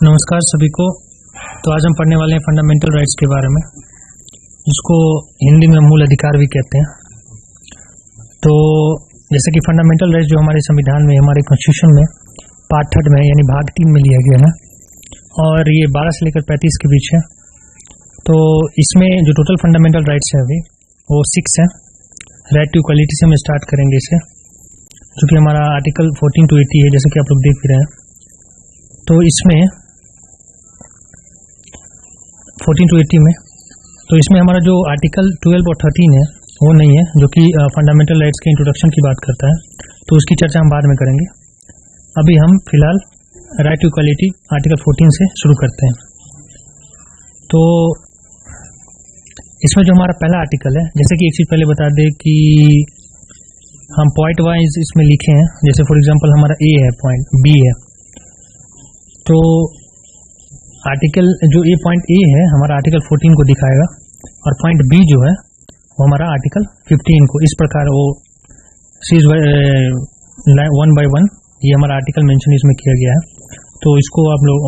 नमस्कार सभी को। तो आज हम पढ़ने वाले हैं फंडामेंटल राइट्स के बारे में, जिसको हिंदी में मूल अधिकार भी कहते हैं। तो जैसे कि फंडामेंटल राइट्स जो हमारे संविधान में, हमारे कॉन्स्टिट्यूशन में पार्ट 3 में यानी भाग 3 में लिया गया है, और ये 12 से लेकर 35 के बीच है। तो इसमें जो टोटल फंडामेंटल राइट्स है अभी वो 6 है। राइट टू इक्वालिटी से हम स्टार्ट करेंगे इसे, जो कि हमारा आर्टिकल 14 to 80 है, जैसे कि आप लोग देख रहे हैं। तो इसमें 14 to 80 में, तो इसमें हमारा जो आर्टिकल 12 और 13 है वो नहीं है, जो कि फंडामेंटल राइट्स के इंट्रोडक्शन की बात करता है। तो उसकी चर्चा हम बाद में करेंगे। अभी हम फिलहाल राइट टू इक्वालिटी आर्टिकल 14 से शुरू करते हैं। तो इसमें जो हमारा पहला आर्टिकल है, जैसे कि एक चीज़ पहले बता दें कि हम पॉइंट वाइज इसमें लिखे हैं। जैसे फॉर एग्जांपल हमारा ए है, पॉइंट बी है, तो आर्टिकल जो ए पॉइंट ए है हमारा आर्टिकल 14 को दिखाएगा, और पॉइंट बी जो है वो हमारा आर्टिकल 15 को। इस प्रकार वो सीरीज 1 by 1 ये हमारा आर्टिकल मेंशन इसमें किया गया है। तो इसको आप लोग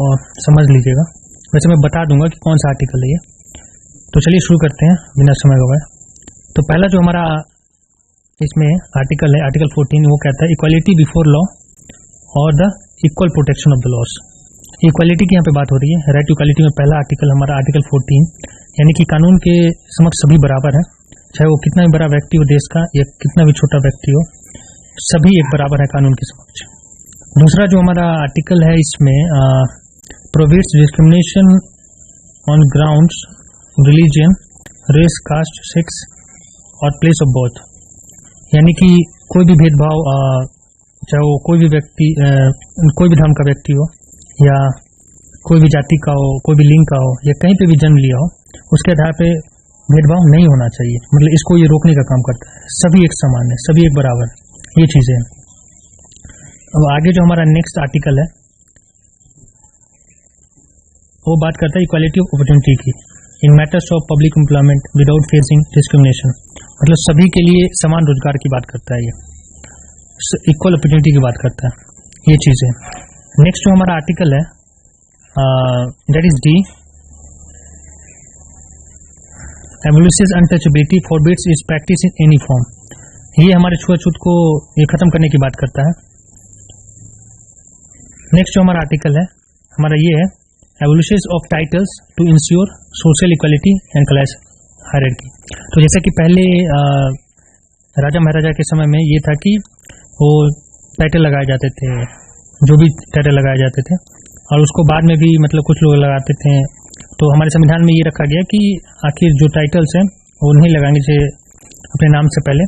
समझ लीजिएगा। वैसे मैं बता दूंगा कि कौन सा आर्टिकल है ये। तो चलिए शुरू करते हैं बिना समय गवाए। तो पहला जो हमारा इसमें आर्टिकल है, आर्टिकल 14, वो कहता है इक्वालिटी बिफोर लॉ और the equal protection of the loss. Equality की यहाँ पे बात हो रही है। राइट टू इक्वालिटी में पहला आर्टिकल हमारा आर्टिकल 14, यानी कि कानून के समक्ष सभी बराबर हैं, चाहे वो कितना भी बड़ा व्यक्ति हो देश का या कितना भी छोटा व्यक्ति हो, सभी एक बराबर है कानून के समक्ष। दूसरा जो हमारा आर्टिकल है इसमें prohibits discrimination on grounds religion, race, caste, sex और प्लेस ऑफ बर्थ, यानी कि कोई भी भेदभाव, चाहे वो कोई भी व्यक्ति, कोई भी धर्म का व्यक्ति हो या कोई भी जाति का हो, कोई भी लिंग का हो, या कहीं पे भी जन्म लिया हो, उसके आधार पे भेदभाव नहीं होना चाहिए। मतलब इसको ये रोकने का काम करता है। सभी एक समान है, सभी एक बराबर, ये चीजें हैं। अब आगे जो हमारा नेक्स्ट आर्टिकल है वो बात करता है इक्वालिटी ऑफ अपॉर्चुनिटी की in matters of public employment without facing discrimination. मतलब सभी के लिए समान रोजगार की बात करता है, ये इक्वल अपॉर्चुनिटी की बात करता है, ये चीजें। नेक्स्ट जो हमारा आर्टिकल है that is D, abolishes untouchability, forbids its practice in any form. ये हमारे छुआछूत को ये खत्म करने की बात करता है। नेक्स्ट जो हमारा आर्टिकल है हमारा ये है abolishes of titles to ensure social equality and class hierarchy. तो जैसे कि पहले राजा महाराजा के समय में ये था कि वो टाइटल लगाए जाते थे, जो भी टाइटल लगाए जाते थे, और उसको बाद में भी मतलब कुछ लोग लगाते थे। तो हमारे संविधान में ये रखा गया कि आखिर जो टाइटल्स हैं वो नहीं लगाएंगे, जैसे अपने नाम से पहले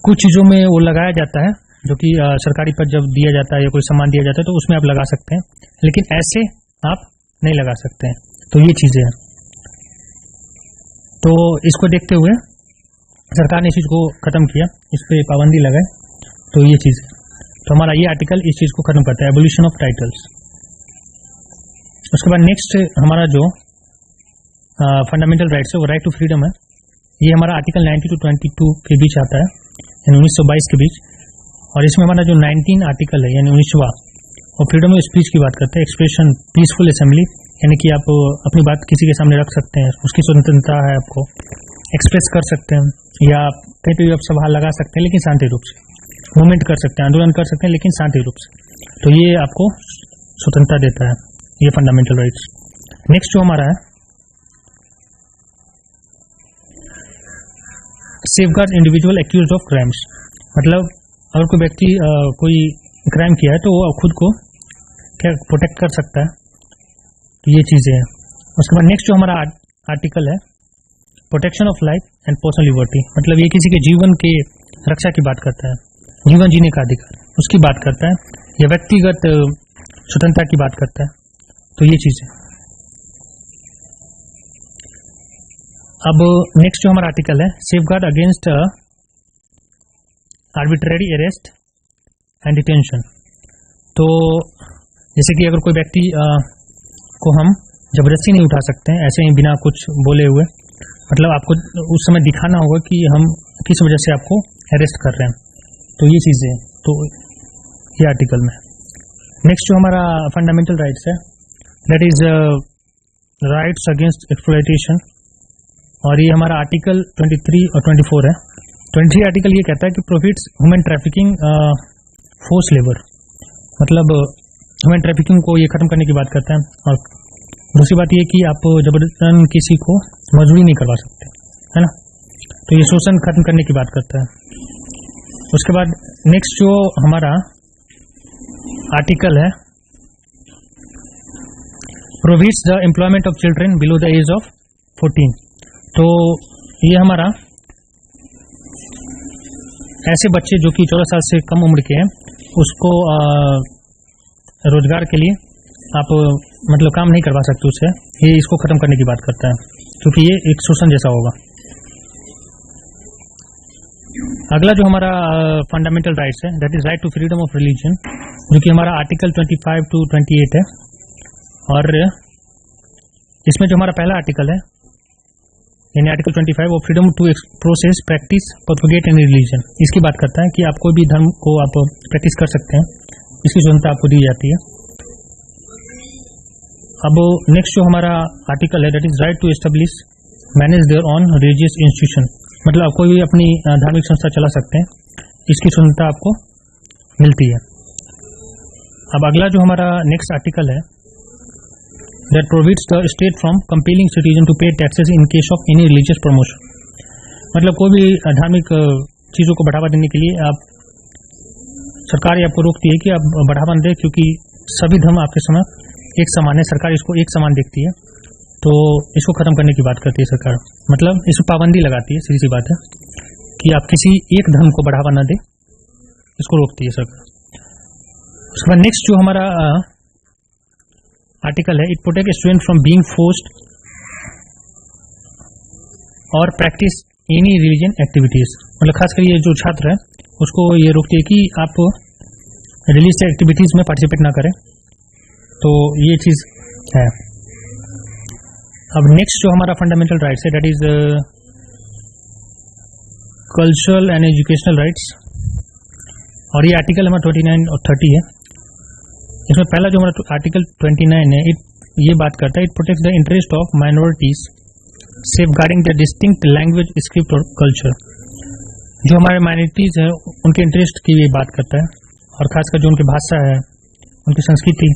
कुछ चीज़ों में वो लगाया जाता है, जो कि सरकारी पद जब दिया जाता है या कोई सामान दिया जाता है तो उसमें आप लगा सकते हैं, लेकिन ऐसे आप नहीं लगा सकते हैं। तो ये चीज़ें हैं। तो इसको देखते हुए सरकार ने इस चीज़ को ख़त्म किया, इस पर पाबंदी लगाए। तो ये चीज़ है। तो हमारा ये आर्टिकल इस चीज़ को खत्म करता है, एबोलिशन ऑफ टाइटल्स। उसके बाद नेक्स्ट हमारा जो फंडामेंटल राइट्स है वो राइट टू फ्रीडम है। ये हमारा आर्टिकल 90 to 22 के बीच आता है, यानी 1922 के बीच। और इसमें हमारा जो 19 आर्टिकल है यानी 19वां, वो फ्रीडम ऑफ स्पीच की बात करता है। एक्सप्रेशन, पीसफुल असेंबली, यानी कि आप अपनी बात किसी के सामने रख सकते हैं, उसकी स्वतंत्रता है, आपको एक्सप्रेस कर सकते हैं, या कहीं पर भी आप सभा लगा सकते हैं लेकिन शांति रूप से, मूवमेंट कर सकते हैं, आंदोलन कर सकते हैं लेकिन शांति रूप से। तो ये आपको स्वतंत्रता देता है, ये फंडामेंटल राइट्स। नेक्स्ट जो हमारा है safeguard individual accused of crimes. मतलब अगर कोई व्यक्ति कोई क्राइम किया है तो वो खुद को क्या प्रोटेक्ट कर सकता है। तो ये चीज़ें हैं। उसके बाद नेक्स्ट जो हमारा आर्टिकल है protection of life and personal liberty. मतलब ये किसी के जीवन के रक्षा की बात करता है, जीवन जीने का अधिकार उसकी बात करता है, या व्यक्तिगत स्वतंत्रता की बात करता है। तो ये चीज़ है। अब नेक्स्ट जो हमारा आर्टिकल है safeguard against arbitrary arrest and detention. तो जैसे कि अगर कोई व्यक्ति को हम जबरदस्ती नहीं उठा सकते हैं, ऐसे ही बिना कुछ बोले हुए, मतलब आपको उस समय दिखाना होगा कि हम किस वजह से आपको अरेस्ट कर रहे हैं। तो ये चीज़ें, तो ये आर्टिकल में नेक्स्ट जो हमारा फंडामेंटल राइट्स है that is rights against exploitation, और ये हमारा आर्टिकल 23 और 24 है। 23 आर्टिकल ये कहता है कि prohibits human trafficking force labour, मतलब ह्यूमन ट्रैफिकिंग को ये खत्म करने की बात करता है। और दूसरी बात ये कि आप जबरदस्ती किसी को मजदूरी नहीं करवा सकते, है ना, तो ये शोषण खत्म करने की बात करता है। उसके बाद नेक्स्ट जो हमारा आर्टिकल है prohibits the employment of children below the age of 14। तो ये हमारा ऐसे बच्चे जो कि 14 साल से कम उम्र के हैं उसको रोजगार के लिए आप मतलब काम नहीं करवा सकते उससे, ये इसको खत्म करने की बात करता है क्योंकि ये एक शोषण जैसा होगा। अगला जो हमारा फंडामेंटल राइट्स है that is right to freedom of religion, जो कि हमारा आर्टिकल 25 to 28 है। और इसमें जो हमारा पहला आर्टिकल है यानी आर्टिकल 25 वो freedom to process practice propagate any religion, इसकी बात करता है कि आप कोई भी धर्म को आप प्रैक्टिस कर सकते हैं, इसकी स्वतंत्रता आपको दी जाती है। अब नेक्स्ट जो हमारा आर्टिकल है that is right to establish manage their on religious institution, मतलब आप कोई भी अपनी धार्मिक संस्था चला सकते हैं, इसकी स्वतंत्रता आपको मिलती है। अब अगला जो हमारा नेक्स्ट आर्टिकल है that prohibits the state from compelling citizen to pay taxes in case of any religious promotion, मतलब कोई भी धार्मिक चीज़ों को बढ़ावा देने के लिए आप सरकार आपको रोकती है कि आप बढ़ावा दें, क्योंकि सभी धर्म आपके समय एक समान है, सरकार इसको एक समान देखती है, तो इसको खत्म करने की बात करती है सरकार, मतलब इसको पाबंदी लगाती है, सीधी सी बात है कि आप किसी एक धर्म को बढ़ावा न दें, इसको रोकती है सरकार। उसके बाद नेक्स्ट जो हमारा आर्टिकल है it protect student from being forced और प्रैक्टिस एनी रिलीजन एक्टिविटीज, मतलब खासकर ये जो छात्र है उसको ये रोकती है कि आप रिलीजियस एक्टिविटीज में पार्टिसिपेट ना करें, तो ये चीज है। अब नेक्स्ट जो हमारा फंडामेंटल राइट्स है that is cultural and educational rights, और ये आर्टिकल हमारा 29 और 30 है। इसमें पहला जो हमारा आर्टिकल 29 है ये बात करता है it protects the interest of minorities safeguarding the distinct language script और कल्चर, जो हमारे माइनॉरिटीज है उनके इंटरेस्ट की ये बात करता है, और खासकर जो उनकी भाषा है उनकी संस्कृति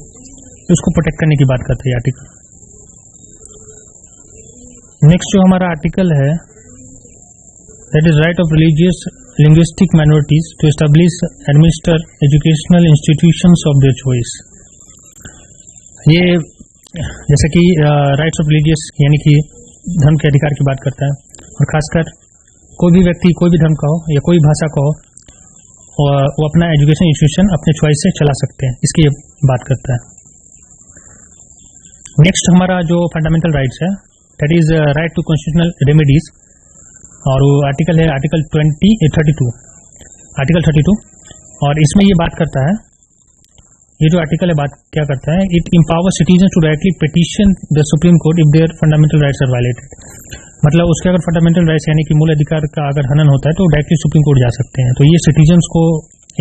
उसको प्रोटेक्ट करने की बात करता है ये आर्टिकल। नेक्स्ट जो हमारा आर्टिकल है that is right of religious linguistic minorities to establish administer educational institutions of their choice, ये जैसे कि राइट्स ऑफ रिलीजियस यानी कि धर्म के अधिकार की बात करता है, और खासकर कोई भी व्यक्ति कोई भी धर्म का हो या कोई भाषा का हो वो अपना एजुकेशन इंस्टीट्यूशन अपने चॉइस से चला सकते हैं, इसकी बात करता है। नेक्स्ट हमारा जो फंडामेंटल राइट्स है that is right to constitutional remedies, और वो आर्टिकल है आर्टिकल 32, और इसमें ये बात करता है, ये जो आर्टिकल है बात क्या करता है it empower citizen to directly petition the supreme court if their fundamental rights are violated, मतलब उसके अगर फंडामेंटल राइट्स यानी कि मूल अधिकार का अगर हनन होता है तो डायरेक्टली सुप्रीम कोर्ट जा सकते हैं। तो ये सिटीजन्स को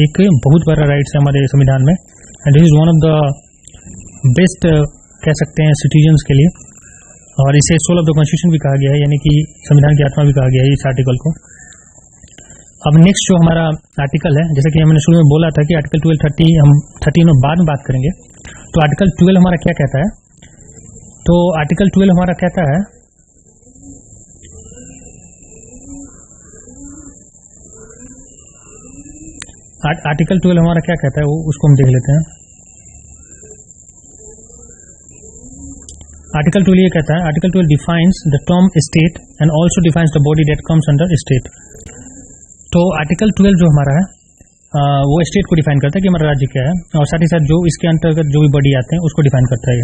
एक बहुत बड़ा राइट्स है हमारे संविधान में, and this is one of the best कह सकते हैं सिटीजन्स के लिए, और इसे सोल ऑफ द कॉन्स्टिट्यूशन भी कहा गया है, यानी कि संविधान की आत्मा भी कहा गया है इस आर्टिकल को। अब नेक्स्ट जो हमारा आर्टिकल है जैसे कि हमने शुरू में बोला था कि आर्टिकल 12, 30 हम 13 और बाद में बात करेंगे, तो आर्टिकल 12 हमारा क्या कहता है, तो आर्टिकल 12 हमारा कहता है आर्टिकल 12 हमारा क्या कहता है वो उसको हम देख लेते हैं। आर्टिकल 12 ये कहता है article 12 defines the term state and also defines the body that comes under state. तो आर्टिकल 12 जो हमारा है वो स्टेट को डिफाइन करता है कि हमारा राज्य क्या है, और साथ ही साथ जो इसके अंतर्गत जो भी बॉडी आते हैं उसको डिफाइन करता है।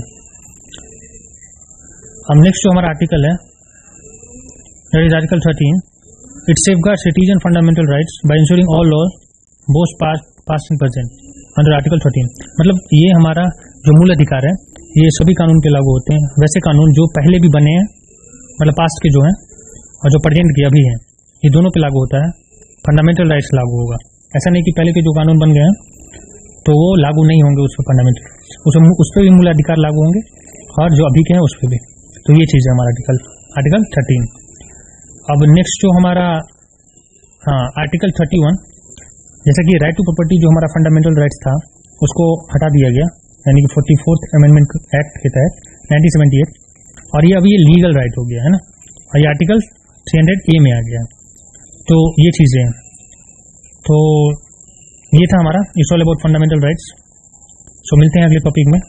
अब नेक्स्ट जो हमारा आर्टिकल है that is article 13, it safeguard citizen fundamental rights by ensuring all law both past and present under article 13। मतलब ये हमारा जो मूल अधिकार है ये सभी कानून के लागू होते हैं, वैसे कानून जो पहले भी बने हैं मतलब पास्ट के जो हैं और जो प्रेजेंट के अभी हैं ये दोनों पे लागू होता है, फंडामेंटल राइट्स लागू होगा। ऐसा नहीं कि पहले के जो कानून बन गए हैं तो वो लागू नहीं होंगे उस पर फंडामेंटल, उस पर भी मूल अधिकार लागू होंगे और जो अभी के हैं उस पर भी। तो ये चीज़ है हमारा आर्टिकल 13। अब नेक्स्ट जो हमारा आर्टिकल 31, जैसा कि राइट टू प्रॉपर्टी जो हमारा फंडामेंटल राइट्स था उसको हटा दिया गया, यानी कि 44th अमेंडमेंट एक्ट के तहत 1978, और ये अभी ये लीगल राइट हो गया है ना, और ये आर्टिकल 300A में आ गया। तो ये चीज़ें हैं। तो ये था हमारा it's all about fundamental rights. So मिलते हैं अगले टॉपिक में।